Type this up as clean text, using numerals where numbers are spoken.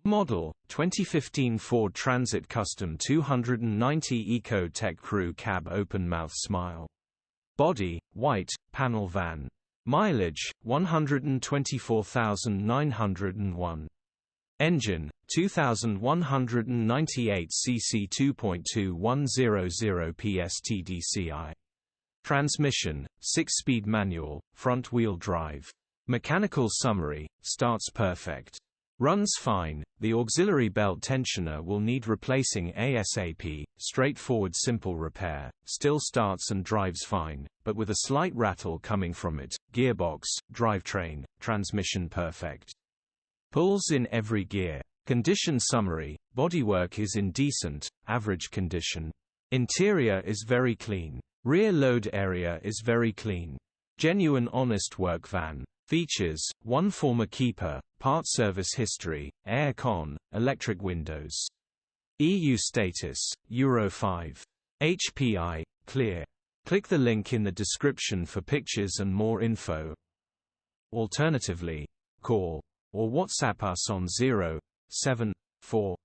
Model, 2015 Ford Transit Custom 290 Eco-Tech Crew Cab Open Mouth Smile. Body, white, panel van. Mileage, 124,901. Engine, 2198 cc 2.2100 PS TDCI. Transmission, 6-speed manual, front-wheel drive. Mechanical summary, starts perfect. Runs fine. The auxiliary belt tensioner will need replacing ASAP, straightforward simple repair, still starts and drives fine, but with a slight rattle coming from it. Gearbox, drivetrain, transmission perfect. Pulls in every gear. Condition summary, bodywork is in decent, average condition. Interior is very clean. Rear load area is very clean. Genuine honest work van. Features, 1 former keeper, part service history, air con, electric windows. EU status, Euro 5. HPI, clear. Click the link in the description for pictures and more info. Alternatively, call or WhatsApp us on 074